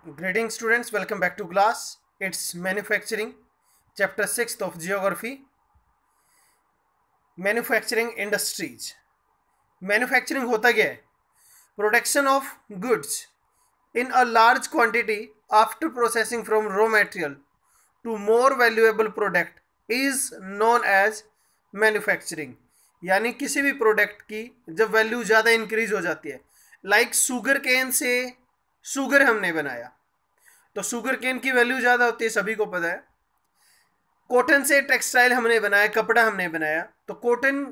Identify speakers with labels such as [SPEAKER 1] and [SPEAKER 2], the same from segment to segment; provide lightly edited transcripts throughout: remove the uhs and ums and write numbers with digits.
[SPEAKER 1] Greetings students, welcome back to class. It's manufacturing, chapter 6th of geography. Manufacturing industries. Manufacturing होता क्या है? Production of goods in a large quantity after processing from raw material to more valuable product is known as manufacturing. यानी किसी भी product की जब value ज़्यादा increase हो जाती है, लाइक शुगर केन से शुगर हमने बनाया तो शुगर केन की वैल्यू ज़्यादा होती है, सभी को पता है। कॉटन से टेक्सटाइल हमने बनाया, कपड़ा हमने बनाया तो कॉटन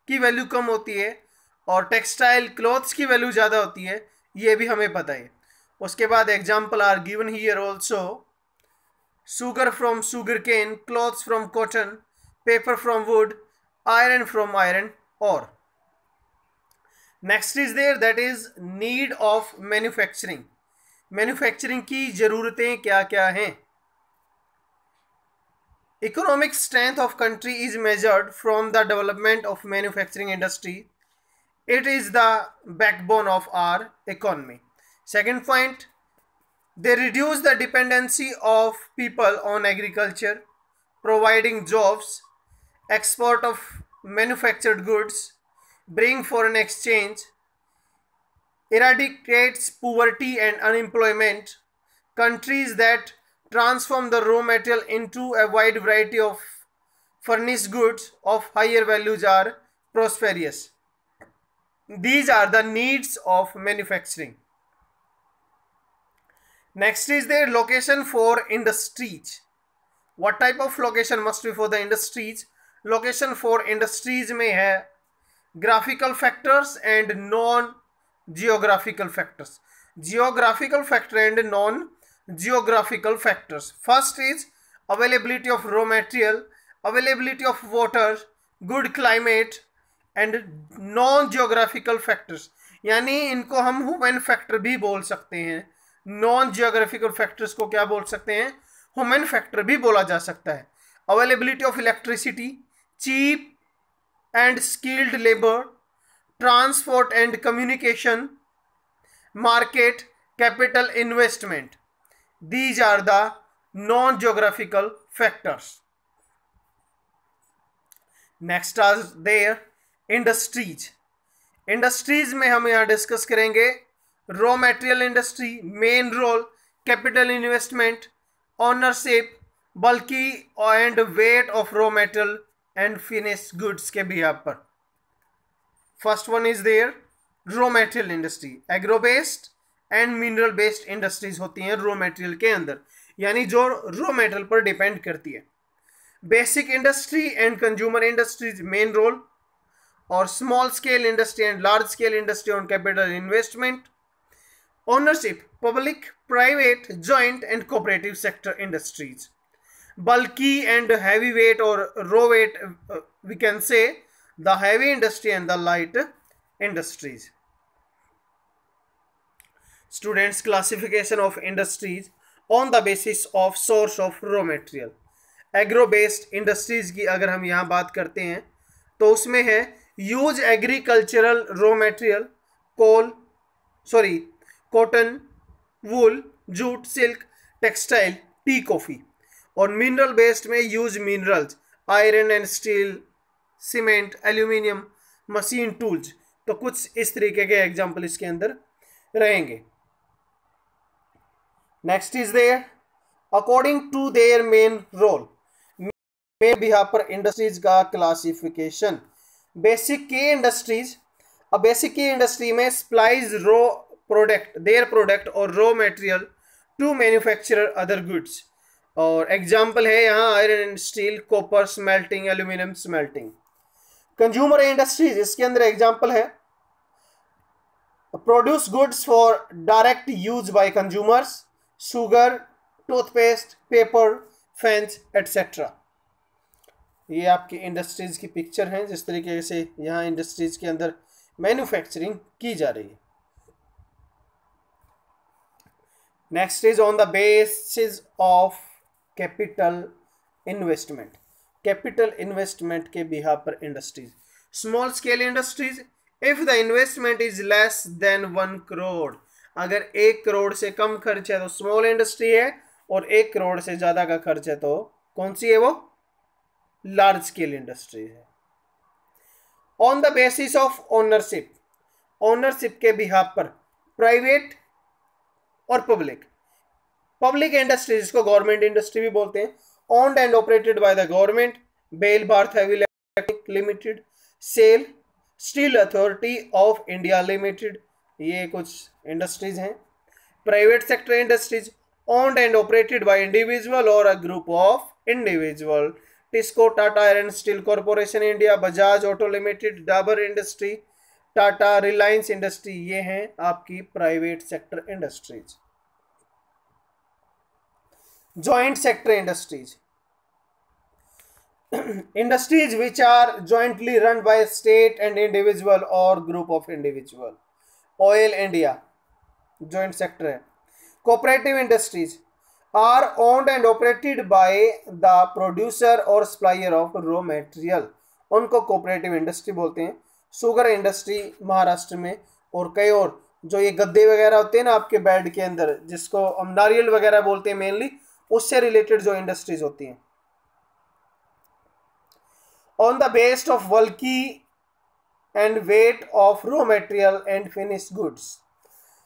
[SPEAKER 1] की वैल्यू कम होती है और टेक्सटाइल क्लॉथ्स की वैल्यू ज़्यादा होती है, ये भी हमें पता है। उसके बाद example are given here also, sugar from sugar cane, clothes from cotton, paper from wood, iron from iron ore. Next is there, that is need of manufacturing. Manufacturing की ज़रूरतें क्या क्या हैं? Economic strength of country is measured from the development of manufacturing industry. It is the backbone of our economy. Second point, they reduce the dependency of people on agriculture, providing jobs, export of manufactured goods, bring foreign exchange, eradicates poverty and unemployment. Countries that transform the raw material into a wide variety of furnished goods of higher values are prosperous. These are the needs of manufacturing. Next is their location for industries. What type of location must be for the industries? Location for industries में है graphical factors and non-geographical factors. Geographical factor and non-geographical factors. First is availability of raw material, availability of water, good climate and non-geographical factors. यानी इनको हम human factor भी बोल सकते हैं। Non geographical factors को क्या बोल सकते हैं? ह्यूमन फैक्टर भी बोला जा सकता है। Availability of electricity, cheap and skilled labour, transport and communication, market, capital investment. These are the non geographical factors. Next are their industries. Industries में हम यहाँ डिस्कस करेंगे raw material industry, main role, capital investment, ownership, bulky and weight of raw material and finish goods के behalf पर. First one is their raw material industry. Agro based and mineral based industries होती हैं raw material के अंदर, यानी जो raw material पर depend करती है. Basic industry and consumer industries main role, और small scale industry and large scale industry on capital investment. Ownership, public, private, joint and cooperative sector industries. Bulky and heavyweight or raw weight, we can say the heavy industry and the light industries. Students, classification of industries on the basis of source of raw material. Agro based industries की अगर हम यहाँ बात करते हैं तो उसमें है use agricultural raw material, cotton, wool, jute, silk, textile, tea, coffee. और मिनरल बेस्ड में use minerals, iron and steel, cement, aluminium, machine tools. तो कुछ इस तरीके के एग्जाम्पल इसके अंदर रहेंगे. Next is their according to their main role. Main behalf पर इंडस्ट्रीज का क्लासिफिकेशन. बेसिक की इंडस्ट्रीज. अब बेसिक की इंडस्ट्री में supplies raw product, their product और raw material to manufacture other goods. और एग्जांपल है यहाँ iron and steel, copper smelting, aluminium smelting. Consumer industries, इसके अंदर एग्जांपल है produce goods for direct use by consumers, sugar, toothpaste, paper, fans etcetera. ये आपकी industries की पिक्चर हैं जिस तरीके से यहाँ इंडस्ट्रीज के अंदर मैन्युफैक्चरिंग की जा रही है. Next is on the basis of capital investment. Capital investment के बिहाफ पर industries. Small scale industries, if the investment is less than 1 crore. अगर 1 करोड़ से कम खर्च है तो स्मॉल इंडस्ट्री है, और 1 करोड़ से ज्यादा का खर्च है तो कौन सी है वो? लार्ज स्केल इंडस्ट्री है। On the basis of ownership, ownership के बिहाफ पर प्राइवेट और पब्लिक, पब्लिक इंडस्ट्री जिसको गवर्नमेंट इंडस्ट्री भी बोलते हैं, owned and operated by the government, BHEL Bharat heavy electric limited, SAIL, steel authority of India limited, ये कुछ इंडस्ट्रीज हैं। Private sector industries owned and operated by individual और a group of individual, TISCO, Tata iron steel corporation India, Bajaj auto limited, Dabur industry, Tata, Reliance industry, ये हैं आपकी private sector industries. Joint sector industries, industries which are jointly run by state and individual or group of individual. Oil India joint sector है। cooperative industries are owned and operated by the producer or supplier of raw material, उनको cooperative industry बोलते हैं। Sugar industry Maharashtra में, और कई और जो ये गद्दे वगैरह होते हैं ना आपके बेड के अंदर, जिसको हम नारियल वगैरह बोलते हैं मेनली, उससे रिलेटेड जो इंडस्ट्रीज होती हैं। On the basis of bulky and weight of raw material and finished goods,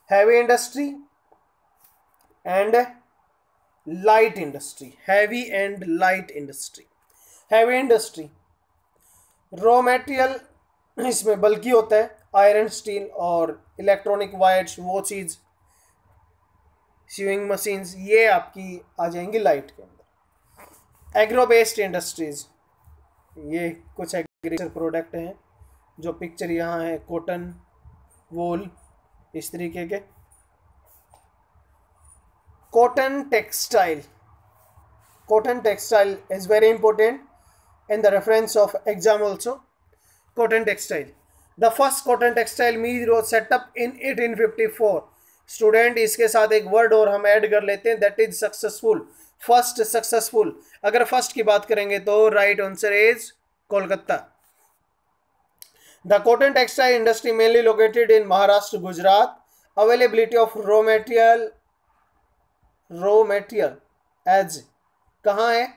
[SPEAKER 1] heavy industry and light industry, heavy and light industry, heavy industry raw material इसमें बल्कि होता है, आयरन स्टील और electronic wires, वो चीज, sewing machines, ये आपकी आ जाएंगी लाइट के अंदर। एग्रो बेस्ड इंडस्ट्रीज, ये कुछ एग्रीकल्चर प्रोडक्ट हैं जो पिक्चर यहाँ है, कॉटन, वूल, इस तरीके के। Cotton textile, cotton textile is very important in the reference of exam also. Cotton textile, the first cotton textile mill was setup in 1854। Student इसके साथ एक वर्ड और हम ऐड कर लेते हैं, that is successful. First successful, अगर first की बात करेंगे तो right answer is Kolkata. The cotton textile industry mainly located in Maharashtra, Gujarat. Availability of raw material as कहाँ है?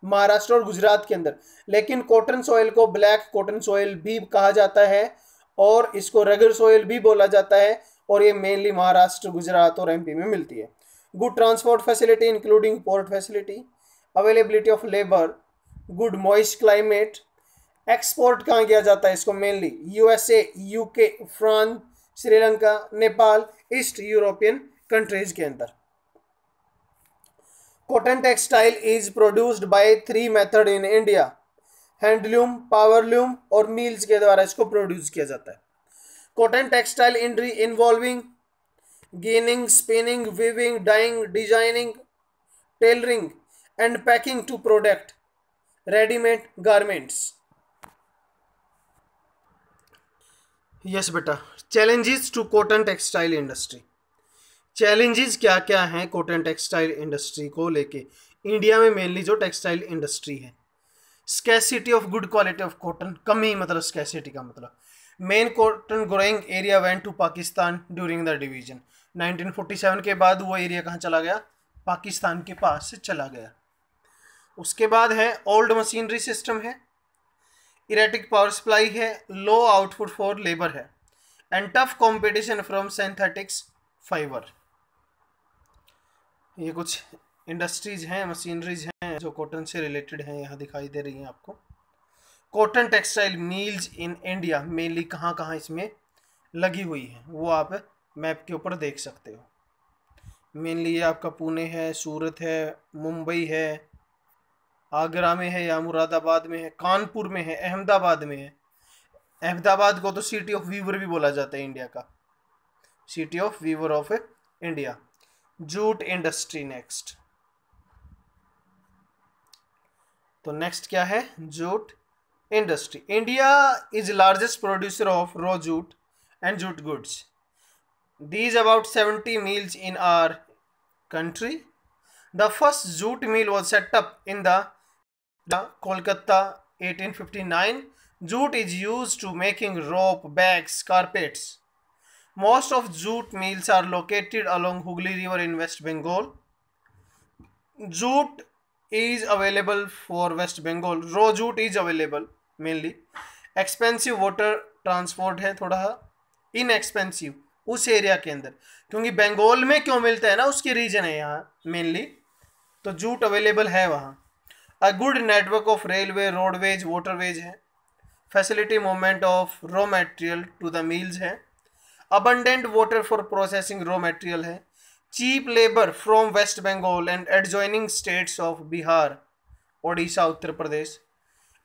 [SPEAKER 1] महाराष्ट्र और गुजरात के अंदर। लेकिन कॉटन सॉइल को ब्लैक कॉटन सॉइल भी कहा जाता है और इसको रगर सॉइल भी बोला जाता है, और ये मेनली महाराष्ट्र, गुजरात और एमपी में मिलती है। Good transport facility including port facility, availability of labour, good moist climate. Export कहाँ किया जाता है इसको? Mainly USA, UK, France, Sri Lanka, Nepal, east European countries के अंदर। Cotton textile is produced by 3 method in India, handloom, powerloom और मिल्स के द्वारा इसको प्रोड्यूस किया जाता है। Cotton textile industry involving ginning, spinning, weaving, dyeing, designing, tailoring and packing to product ready-made garments. Yes बेटा, challenges to cotton textile industry. challenges क्या क्या हैं कॉटन टेक्सटाइल इंडस्ट्री को लेके? इंडिया में मेनली जो टेक्सटाइल इंडस्ट्री है, scarcity of good quality of cotton, कमी मतलब स्कैसिटी का मतलब। Main cotton growing area went to Pakistan during the division. 1947 के बाद वो एरिया कहाँ चला गया? पाकिस्तान के पास से चला गया। उसके बाद है ओल्ड मशीनरी सिस्टम है, इरेटिक पावर सप्लाई है, लो आउटपुट फॉर लेबर है, and tough competition from synthetics fibre. ये कुछ इंडस्ट्रीज हैं, मशीनरीज हैं जो कॉटन से रिलेटेड हैं, यहाँ दिखाई दे रही हैं आपको। Cotton textile mills in India mainly कहाँ कहाँ इसमें लगी हुई है वो आप मैप के ऊपर देख सकते हो। मेनली ये आपका पुणे है, सूरत है, मुंबई है, आगरा में है या मुरादाबाद में है, कानपुर में है, अहमदाबाद में है। अहमदाबाद को तो सिटी ऑफ वीवर भी बोला जाता है इंडिया का, city of weaver of India. Jute industry next, तो नेक्स्ट क्या है? Jute industry. India is largest producer of raw jute and jute goods. These about 70 mills in our country. The first jute mill was set up in the Kolkata 1859. Jute is used to making rope, bags, carpets. Most of jute mills are located along Hooghly River in West Bengal. Jute is available for West Bengal. Raw jute is available mainly. Expensive water transport है थोड़ा inexpensive उस area के अंदर, क्योंकि बंगाल में क्यों मिलता है ना, उसकी रीजन है यहाँ मेनली, तो जूट अवेलेबल है वहाँ. A good network of railway, roadways, waterways है. Facility movement of raw material to the mills है. Abundant water for processing raw material है. Cheap labour from West Bengal and adjoining states of Bihar, Odisha, Uttar Pradesh.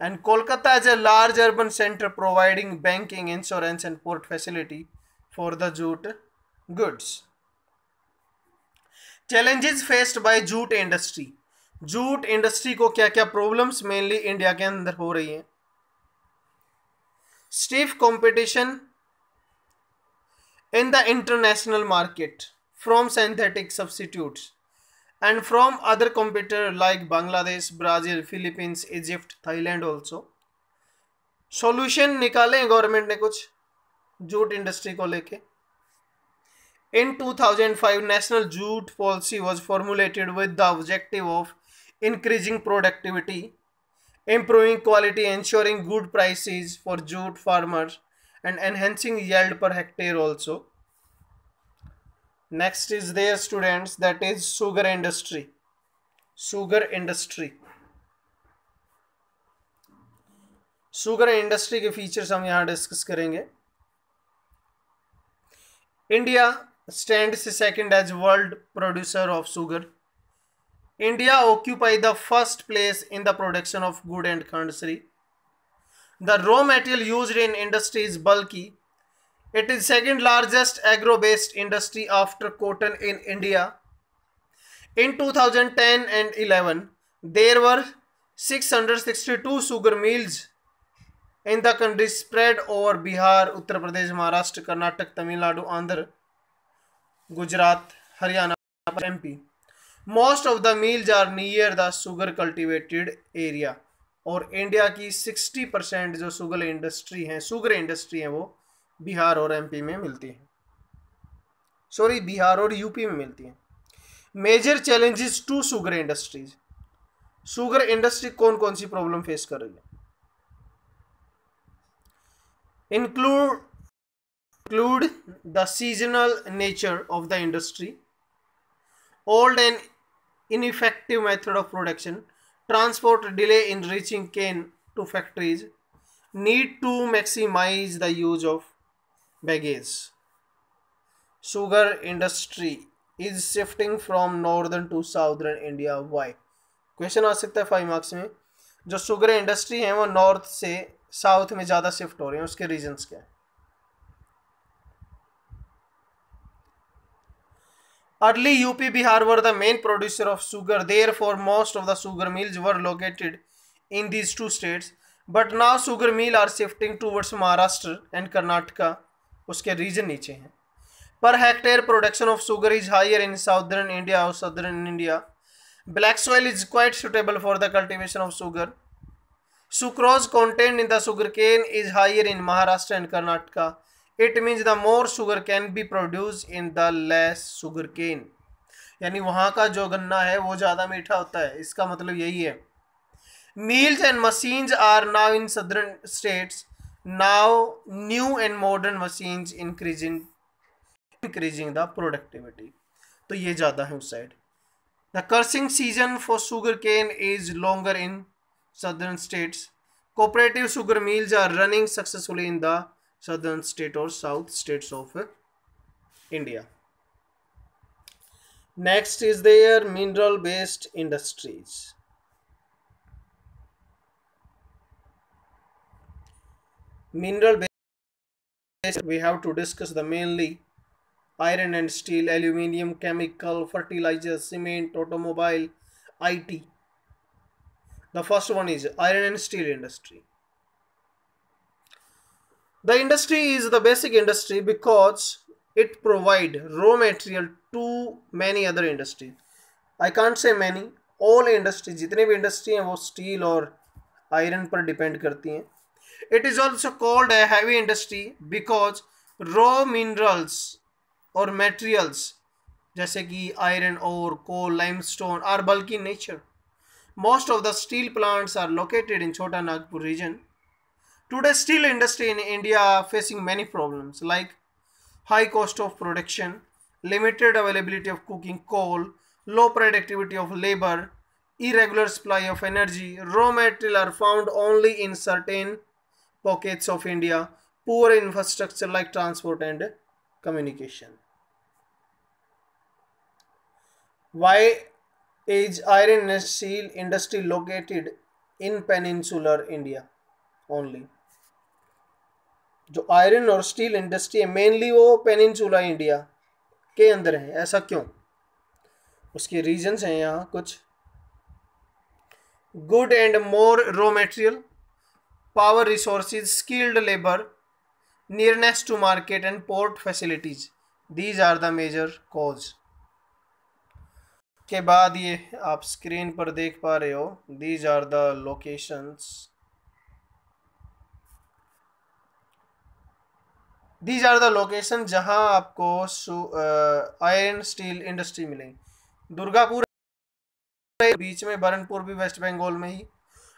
[SPEAKER 1] And Kolkata is a large urban center providing banking, insurance and port facility for the jute goods. Challenges faced by jute industry. Jute industry को क्या क्या problems mainly India के अंदर हो रही हैं. Stiff competition in the international market from synthetic substitutes and from other competitors like Bangladesh, Brazil, Philippines, Egypt, Thailand also. Solution निकाले government ने कुछ जूट इंडस्ट्री को लेके. In 2005 national jute policy was formulated with the objective of increasing productivity, improving quality, ensuring good prices for jute farmers and enhancing yield per hectare also. Next is there students, that is sugar industry. Sugar industry के features हम यहाँ discuss करेंगे. India stands second as world producer of sugar. India occupy the first place in the production of wood and khandasari. The raw material used in industry is bulky. It is second largest agro-based industry after cotton in India. In 2010 and 11, there were 662 sugar mills in the country spread over Bihar, Uttar Pradesh, Maharashtra, Karnataka, Tamil Nadu, Andhra, Gujarat, Haryana, MP. Most of the mills are near the sugar cultivated area. और India की 60% जो sugar industry है वो बिहार और MP में मिलती है, बिहार और यूपी में मिलती है. Major challenges to sugar industries. Sugar industry कौन कौन सी प्रॉब्लम फेस कर रही है? include the seasonal nature of the industry, old and ineffective method of production, transport delay in reaching cane to factories, need to maximize the use of baggage. Sugar industry is shifting from northern to southern India. Why? Question आ सकता है 5 marks में. जो sugar industry है वो north से south में ज़्यादा शिफ्ट हो रही है, उसके रीजंस क्या है? Early UP Bihar were the main producer of sugar, therefore most of the sugar mills were located in these two states. But now sugar mill are shifting towards Maharashtra and Karnataka. उसके reason नीचे हैं. Per hectare production of sugar is higher in southern India or southern India. Black soil is quite suitable for the cultivation of sugar. Sucrose content in the sugarcane is higher in Maharashtra and Karnataka. It means the more sugar can be produced in the less sugarcane. यानी वहाँ का जो गन्ना है वो ज़्यादा मीठा होता है, इसका मतलब यही है. Mills and machines are now in southern states. Now new and modern machines increasing the productivity. तो ये ज़्यादा है उस side. The crushing season for sugarcane is longer in southern states. Cooperative sugar mills are running successfully in the southern state or south states of India. Next is their mineral based industries. Mineral based, we have to discuss the mainly iron and steel, aluminium, chemical, fertilizer, cement, automobile, IT. The first one is iron and steel industry. The industry is the basic industry because it provides raw material to many other industries. I can't say many, all industries, जितने भी industry हैं वो steel और iron पर depend करती हैं. It is also called a heavy industry because raw minerals और materials जैसे कि आयरन और coal, limestone are bulky in nature. Most of the steel plants are located in Chota Nagpur region. Today's steel industry in India facing many problems like high cost of production, limited availability of cooking coal, low productivity of labor, irregular supply of energy, raw material are found only in certain pockets of India, poor infrastructure like transport and communication. Why is iron and steel industry located in peninsular India only? जो iron और steel industry है mainly वो peninsula India के अंदर है, ऐसा क्यों? उसके रीजंस हैं यहाँ कुछ. Good and more raw material, power resources, skilled labour, nearness to market and port facilities, these are the major cause. के बाद ये आप स्क्रीन पर देख पा रहे हो, these are the locations. These are the location जहां आपको आयरन स्टील इंडस्ट्री मिलेंगी. दुर्गापुर बीच में, बरनपुर भी वेस्ट बंगाल में ही,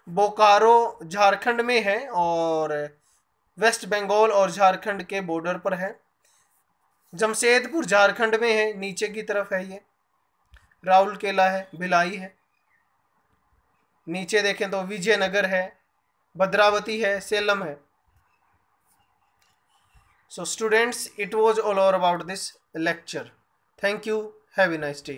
[SPEAKER 1] बोकारो झारखंड में है और वेस्ट बंगाल और झारखंड के बॉर्डर पर है. जमशेदपुर झारखंड में है, नीचे की तरफ है. ये राउरकेला है, भिलाई है. नीचे देखें तो विजयनगर है, भद्रावती है, सेलम है. So students, it was all over about this lecture. Thank you. Have a nice day.